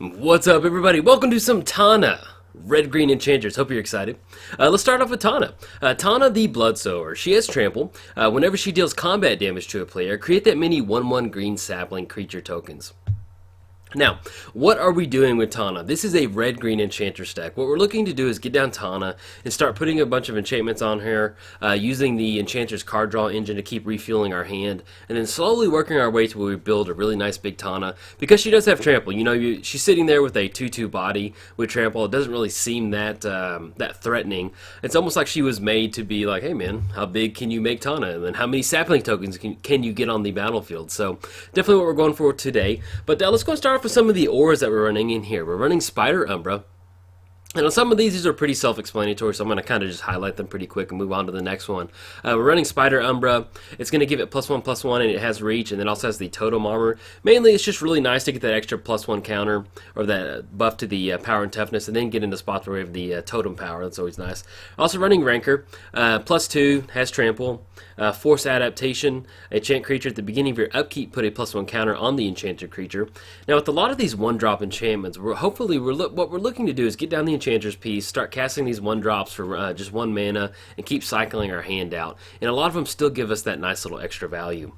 What's up, everybody? Welcome to some Tana Red-Green Enchanters. Hope you're excited. Let's start off with Tana. Tana the Bloodsower. She has Trample. Whenever she deals combat damage to a player, create that many 1/1 green sapling creature tokens. Now, what are we doing with Tana? This is a red-green enchanter stack. What we're looking to do is get down Tana and start putting a bunch of enchantments on her, using the enchanter's card draw engine to keep refueling our hand, and then slowly working our way to where we build a really nice big Tana. Because she does have Trample, you know, she's sitting there with a 2/2 body with Trample. It doesn't really seem that threatening. It's almost like she was made to be like, hey man, how big can you make Tana? And then how many sapling tokens can you get on the battlefield? So definitely what we're going for today. But let's go start with some of the auras that we're running in here. We're running Spider Umbra. And on some of these are pretty self-explanatory, so I'm going to kind of just highlight them pretty quick and move on to the next one. We're running Spider Umbra. It's going to give it +1/+1, and it has reach, and then also has the totem armor. Mainly, it's just really nice to get that extra +1 counter, or that buff to the power and toughness, and then get into spots where we have the totem power. That's always nice. Also running Rancor. +2, has Trample. Force Adaptation. Enchant creature at the beginning of your upkeep, put a +1 counter on the enchanted creature. Now, with a lot of these one-drop enchantments, what we're looking to do is get down the enchanter's piece, start casting these one-drops for just 1 mana, and keep cycling our hand out. And a lot of them still give us that nice little extra value.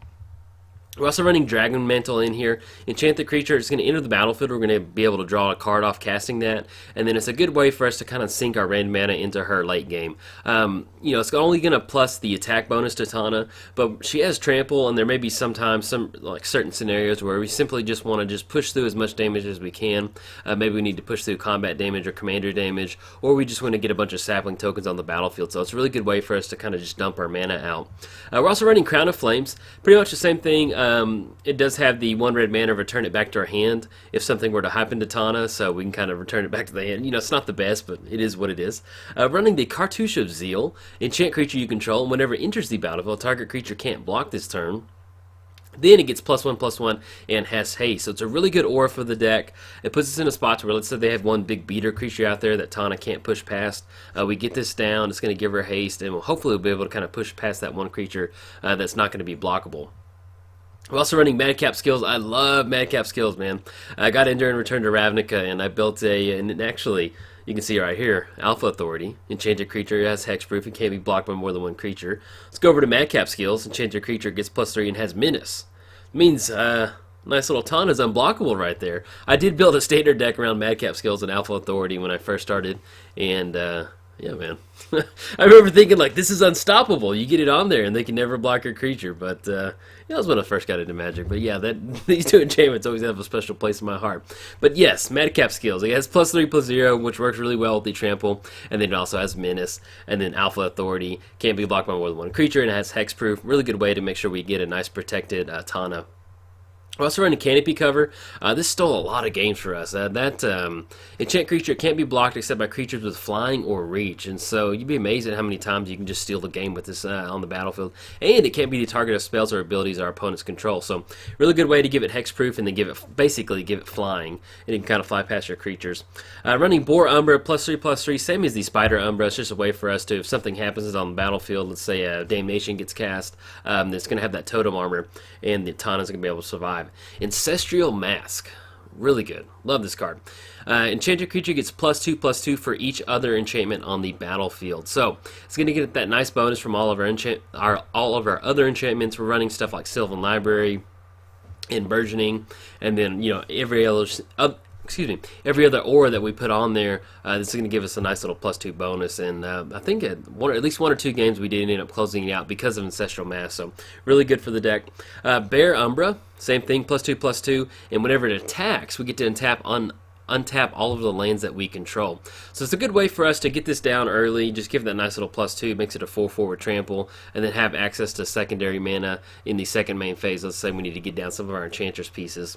We're also running Dragon Mantle in here. Enchant the creature. It's going to enter the battlefield. We're going to be able to draw a card off casting that. And then it's a good way for us to kind of sink our red mana into her late game. You know, it's only going to plus the attack bonus to Tana, but she has Trample, and there may be sometimes some like certain scenarios where we simply just want to just push through as much damage as we can. Maybe we need to push through combat damage or commander damage, or we just want to get a bunch of sapling tokens on the battlefield. So it's a really good way for us to kind of just dump our mana out. We're also running Crown of Flames. Pretty much the same thing. It does have the 1 red mana, return it back to our hand if something were to happen to Tana, so we can kind of return it back to the hand. You know, it's not the best, but it is what it is. Running the Cartouche of Zeal. Enchant creature you control, and whenever it enters the battlefield, target creature can't block this turn. Then it gets +1/+1 and has haste. So it's a really good aura for the deck. It puts us in a spot where, let's say they have one big beater creature out there that Tana can't push past. We get this down, it's going to give her haste, and hopefully we'll be able to kind of push past that one creature that's not going to be blockable. We're also running Madcap skills. I love Madcap skills, man. I got in there and returned to Ravnica, and I built and actually, you can see right here, Alpha Authority. Enchanted creature has hexproof and can't be blocked by more than one creature. Let's go over to Madcap skills. Enchanted creature gets +3 and has Menace. Means, nice little Tana's unblockable right there. I did build a standard deck around Madcap skills and Alpha Authority when I first started, and yeah, man. I remember thinking, like, this is unstoppable. You get it on there, and they can never block your creature. But, that was when I first got into Magic. But, yeah, these two enchantments always have a special place in my heart. But, yes, Madcap skills. It has +3/+0, which works really well with the Trample. And then it also has Menace. And then Alpha Authority. Can't be blocked by more than one creature, and it has Hexproof. Really good way to make sure we get a nice protected Tana. We're also running Canopy Cover. This stole a lot of games for us. Enchant creature can't be blocked except by creatures with flying or reach. And so you'd be amazed at how many times you can just steal the game with this on the battlefield. And it can't be the target of spells or abilities our opponents control. So really good way to give it hexproof and then basically give it flying. And you can kind of fly past your creatures. Running Boar Umbra, +3/+3, same as the Spider Umbra. It's just a way for us to, if something happens on the battlefield, let's say Damnation gets cast, it's going to have that totem armor, and the Tana's going to be able to survive. Ancestral Mask. Really good. Love this card. Enchanted creature gets +2/+2 for each other enchantment on the battlefield. So it's going to get that nice bonus from all of our other enchantments. We're running stuff like Sylvan Library and Burgeoning, and then, you know, every other aura that we put on there. This is going to give us a nice little +2 bonus, and I think at least 1 or 2 games we did end up closing it out because of Ancestral Mass, so really good for the deck. Bear Umbra, same thing, +2/+2, and whenever it attacks, we get to untap all of the lands that we control. So it's a good way for us to get this down early, just give that nice little +2, makes it a 4/4 with Trample, and then have access to secondary mana in the second main phase. Let's say we need to get down some of our Enchantress pieces,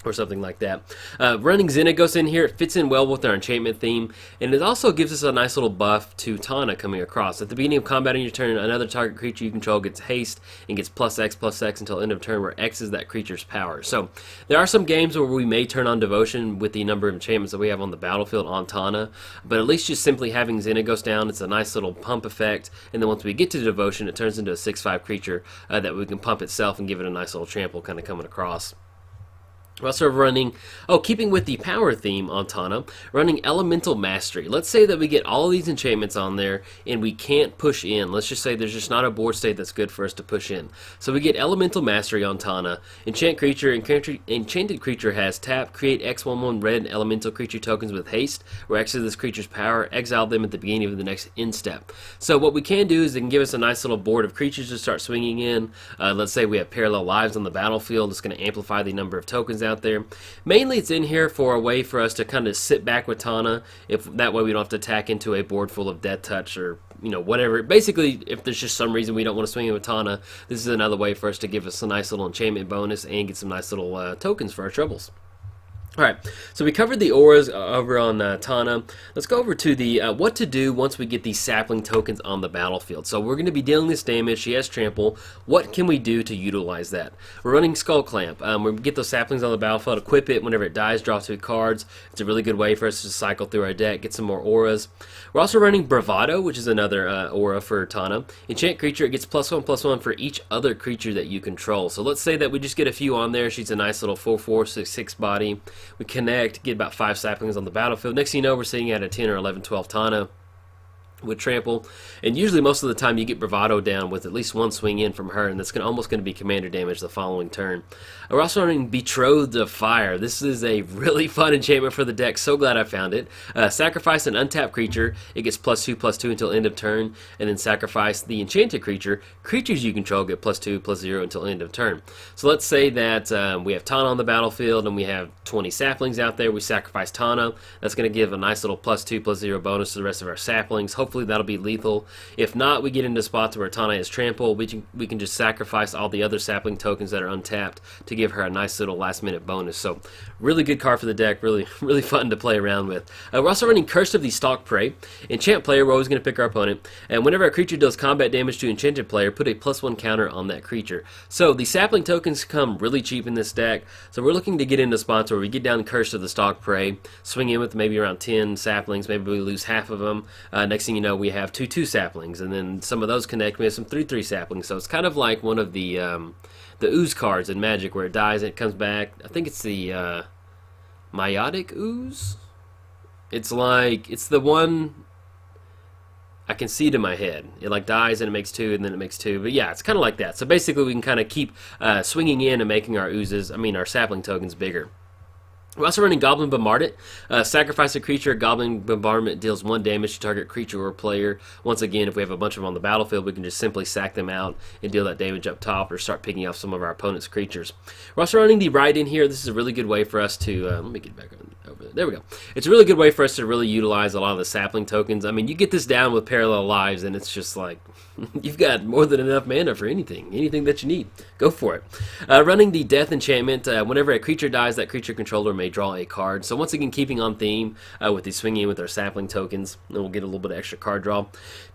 or something like that. Running Xenagos in here, it fits in well with our enchantment theme, and it also gives us a nice little buff to Tana coming across. At the beginning of combat on your turn, another target creature you control gets haste and gets +X/+X until end of turn, where X is that creature's power. So there are some games where we may turn on Devotion with the number of enchantments that we have on the battlefield on Tana, but at least just simply having Xenagos down, it's a nice little pump effect, and then once we get to Devotion, it turns into a 6/5 creature that we can pump itself and give it a nice little trample kind of coming across. We're also running, keeping with the power theme on Tana, running Elemental Mastery. Let's say that we get all of these enchantments on there and we can't push in. Let's just say there's just not a board state that's good for us to push in. So we get Elemental Mastery on Tana. Enchanted creature has tap, create X1/1 red elemental creature tokens with haste, or exile this creature's power, exile them at the beginning of the next end step. So what we can do is it can give us a nice little board of creatures to start swinging in. Let's say we have Parallel Lives on the battlefield. It's going to amplify the number of tokens out there. Mainly it's in here for a way for us to kind of sit back with Tana, if that way we don't have to attack into a board full of Death Touch or whatever. Basically, if there's just some reason we don't want to swing in with Tana, this is another way for us to give us a nice little enchantment bonus and get some nice little tokens for our troubles. Alright, so we covered the auras over on Tana. Let's go over to the what to do once we get these sapling tokens on the battlefield. So we're going to be dealing this damage. She has trample. What can we do to utilize that? We're running Skull Clamp. We get those saplings on the battlefield, equip it. Whenever it dies, draw 2 cards. It's a really good way for us to cycle through our deck, get some more auras. We're also running Bravado, which is another aura for Tana. Enchant creature, it gets +1/+1 for each other creature that you control. So let's say that we just get a few on there. She's a nice little 4/4, 6/6 body. We connect, get about 5 saplings on the battlefield. Next thing you know, we're sitting at a 10 or 11, 12 Tana with trample, and usually most of the time you get Bravado down with at least 1 swing in from her, and that's almost going to be commander damage the following turn. We're also running Betrothed of Fire. This is a really fun enchantment for the deck. So glad I found it. Sacrifice an untapped creature. It gets +2/+2 until end of turn, and then sacrifice the enchanted creature. Creatures you control get +2/+0 until end of turn. So let's say that we have Tana on the battlefield and we have 20 saplings out there. We sacrifice Tana. That's going to give a nice little +2/+0 bonus to the rest of our saplings. Hopefully that'll be lethal. If not, we get into spots where Tana has trample. We can just sacrifice all the other sapling tokens that are untapped to give her a nice little last minute bonus. So really good card for the deck. Really fun to play around with. We're also running Curse of the Stalked Prey. Enchant player, we're always going to pick our opponent, and whenever a creature deals combat damage to enchanted player, put a +1 counter on that creature. So the sapling tokens come really cheap in this deck. So we're looking to get into spots where we get down Curse of the Stalked Prey, swing in with maybe around 10 saplings, maybe we lose half of them. Next thing you know, we have 2/2 saplings, and then some of those connect. We have some 3/3 saplings. So it's kind of like one of the ooze cards in Magic where it dies and it comes back. I think it's the Meiotic Ooze. It's the one I can see it in my head. It like dies and it makes 2 and then it makes 2. But yeah, it's kind of like that. So basically we can kind of keep swinging in and making our sapling tokens bigger. We're also running Goblin Bombardment. Sacrifice a creature. Goblin Bombardment deals 1 damage to target creature or player. Once again, if we have a bunch of them on the battlefield, we can just simply sack them out and deal that damage up top or start picking off some of our opponent's creatures. We're also running the Ride in here. This is a really good way for us to... let me get back over there. There we go. It's a really good way for us to really utilize a lot of the sapling tokens. I mean, you get this down with Parallel Lives, and it's just like... you've got more than enough mana for anything that you need. Go for it. Running the Death Enchantment. Whenever a creature dies, that creature controller may draw a card. So once again, keeping on theme with the swinging with our sapling tokens, and we'll get a little bit of extra card draw.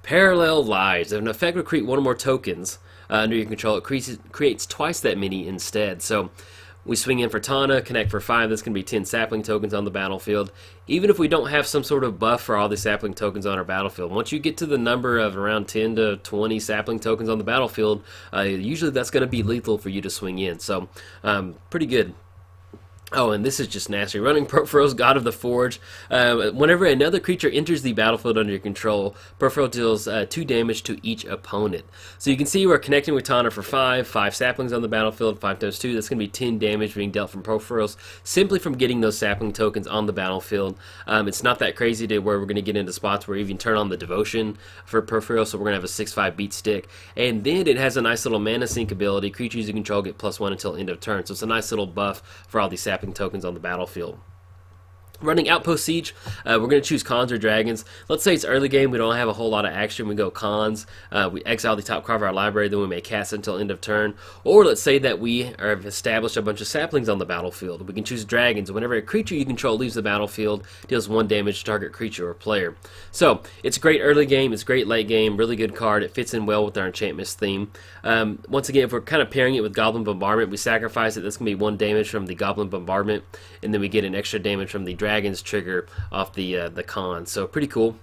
Parallel Lives. If an effect will create 1 or more tokens under your control, it creates twice that many instead. So we swing in for Tana, connect for 5. That's going to be 10 sapling tokens on the battlefield. Even if we don't have some sort of buff for all the sapling tokens on our battlefield, once you get to the number of around 10 to 20 sapling tokens on the battlefield, usually that's going to be lethal for you to swing in. So pretty good. Oh, and this is just nasty. Running Porphyro's God of the Forge. Whenever another creature enters the battlefield under your control, Porphyro deals 2 damage to each opponent. So you can see we're connecting with Tana for 5 saplings on the battlefield, 5 times 2. That's going to be 10 damage being dealt from Porphyro's simply from getting those sapling tokens on the battlefield. It's not that crazy to where we're going to get into spots where we even turn on the Devotion for Porphyro, so we're going to have a 6/5 beat stick. And then it has a nice little mana sink ability. Creatures you control get +1 until end of turn. So it's a nice little buff for all these sapling tokens on the battlefield. Running Outpost Siege, we're going to choose Khans or Dragons. Let's say it's early game, we don't have a whole lot of action. We go Khans, we exile the top card of our library, then we may cast it until end of turn. Or let's say that we have established a bunch of saplings on the battlefield. We can choose Dragons. Whenever a creature you control leaves the battlefield, deals 1 damage to target creature or player. So it's great early game, it's great late game, really good card. It fits in well with our enchantments theme. Once again, if we're kind of pairing it with Goblin Bombardment, we sacrifice it. That's going to be 1 damage from the Goblin Bombardment, and then we get an extra damage from the Dragon's trigger off the Khan. So pretty cool.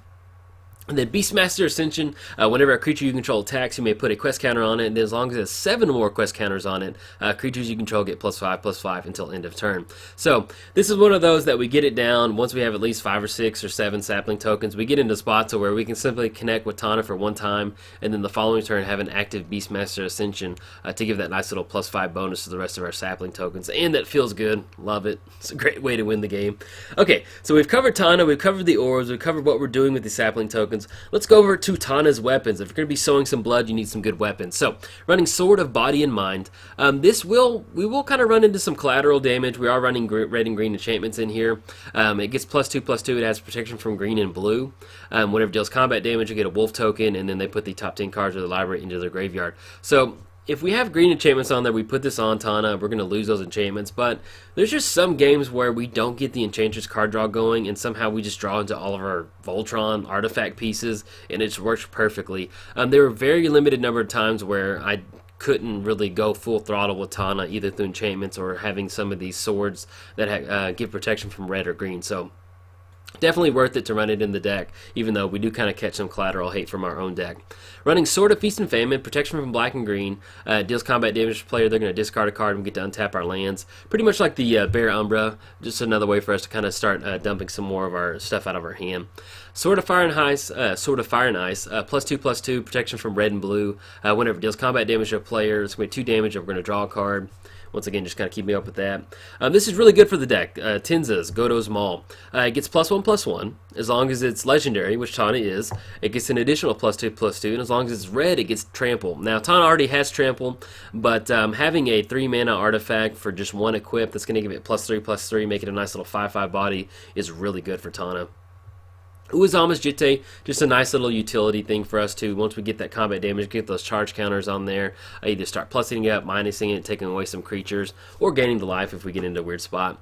And then Beastmaster Ascension, whenever a creature you control attacks, you may put a quest counter on it, and as long as it has 7 more quest counters on it, creatures you control get +5/+5 until end of turn. So this is one of those that we get it down once we have at least 5 or 6 or 7 sapling tokens. We get into spots where we can simply connect with Tana for one time, and then the following turn have an active Beastmaster Ascension to give that nice little +5 bonus to the rest of our sapling tokens, and that feels good. Love it. It's a great way to win the game. Okay, so we've covered Tana, we've covered the orbs, we've covered what we're doing with the sapling tokens. Let's go over to Tana's weapons. If you're going to be sowing some blood, you need some good weapons. So, running Sword of Body and Mind. We will kind of run into some collateral damage. We are running red and green enchantments in here. It gets +2/+2. It has protection from green and blue. Whenever it deals combat damage, you get a wolf token, and then they put the top 10 cards of the library into their graveyard. So, if we have green enchantments on there, we put this on Tana, we're going to lose those enchantments, but there's just some games where we don't get the Enchantress card draw going, and somehow we just draw into all of our Voltron artifact pieces, and it works perfectly. There were a very limited number of times where I couldn't really go full throttle with Tana, either through enchantments or having some of these swords that give protection from red or green, so definitely worth it to run it in the deck, even though we do kind of catch some collateral hate from our own deck. Running Sword of Feast and Famine, protection from black and green, deals combat damage to player. They're going to discard a card and we get to untap our lands. Pretty much like the Bear Umbra, just another way for us to kind of start dumping some more of our stuff out of our hand. Sword of Fire and Ice, +2/+2, protection from red and blue. Whenever it deals combat damage to a player, it's going to be 2 damage, and we're going to draw a card. Once again, just kind of keep me up with that. This is really good for the deck. Tenza's Godo's Maul. It gets +1/+1 as long as it's legendary, which Tana is. It gets an additional +2/+2, and as long as it's red, it gets Trample. Now, Tana already has Trample, but having a 3-mana artifact for just 1 equip that's going to give it +3/+3, make it a nice little 5/5 body, is really good for Tana. Uazama's Jitte, just a nice little utility thing for us to, once we get that combat damage, get those charge counters on there, either start plussing it up, minusing it, taking away some creatures, or gaining the life if we get into a weird spot.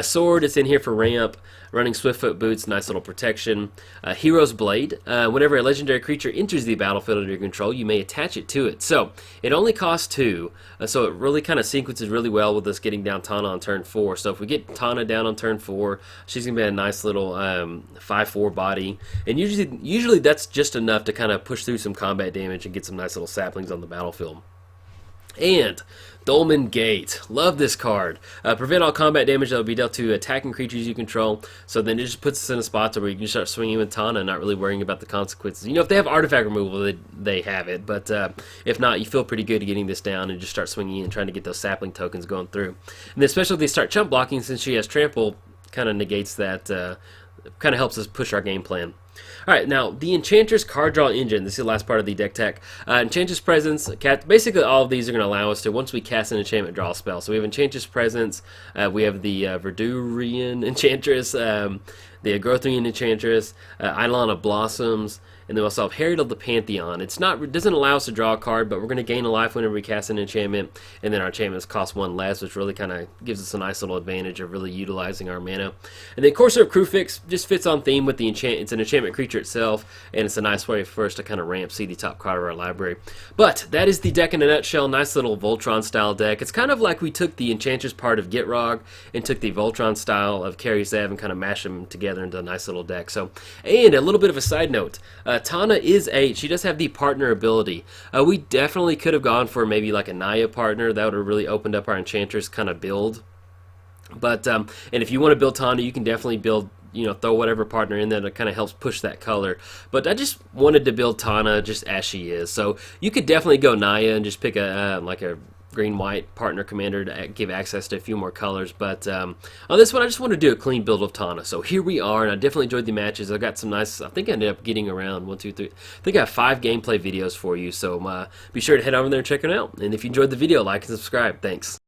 Sword, it's in here for ramp. Running Swiftfoot Boots, nice little protection. Hero's Blade, whenever a legendary creature enters the battlefield under your control, you may attach it to it. So, it only costs 2, so it really kind of sequences really well with us getting down Tana on turn 4. So if we get Tana down on turn 4, she's going to be a nice little 5/4 body. And usually that's just enough to kind of push through some combat damage and get some nice little saplings on the battlefield. And Dolmen Gate. Love this card. Prevent all combat damage that will be dealt to attacking creatures you control. So then it just puts us in a spot where you can start swinging with Tana and not really worrying about the consequences. You know, if they have artifact removal, they have it. But if not, you feel pretty good getting this down and just start swinging and trying to get those sapling tokens going through. And especially if they start chump blocking, since she has trample, kind of negates that, kind of helps us push our game plan. Alright, now, the Enchantress card draw engine. This is the last part of the deck tech. Enchantress Presence. Basically, all of these are going to allow us to, once we cast an enchantment, draw a spell. So we have Enchantress Presence. We have the Verdurian Enchantress. The Agrothrian Enchantress. Eidolon of Blossoms. And then we also have Herald of the Pantheon. It doesn't allow us to draw a card, but we're going to gain a life whenever we cast an enchantment, and then our enchantments cost 1 less, which really kind of gives us a nice little advantage of really utilizing our mana. And then Courser of Crewfix just fits on theme with the enchant. It's an enchantment creature itself, and it's a nice way for us to kind of ramp, see the top card of our library. But that is the deck in a nutshell. Nice little Voltron style deck. It's kind of like we took the Enchantress part of Gitrog and took the Voltron style of Carry Zev and kind of mashed them together into a nice little deck. So, and a little bit of a side note. Tana she does have the partner ability. We definitely could have gone for maybe like a Naya partner. That would have really opened up our Enchantress kind of build. But, and if you want to build Tana, you can definitely build, throw whatever partner in there that kind of helps push that color. But I just wanted to build Tana just as she is. So you could definitely go Naya and just pick like a green-white partner commander to give access to a few more colors, but on this one I just want to do a clean build of Tana. So here we are, and I definitely enjoyed the matches. I got some nice, I think I ended up getting around 1, 2, 3, I think I have 5 gameplay videos for you, so be sure to head over there and check it out. And if you enjoyed the video, like and subscribe. Thanks.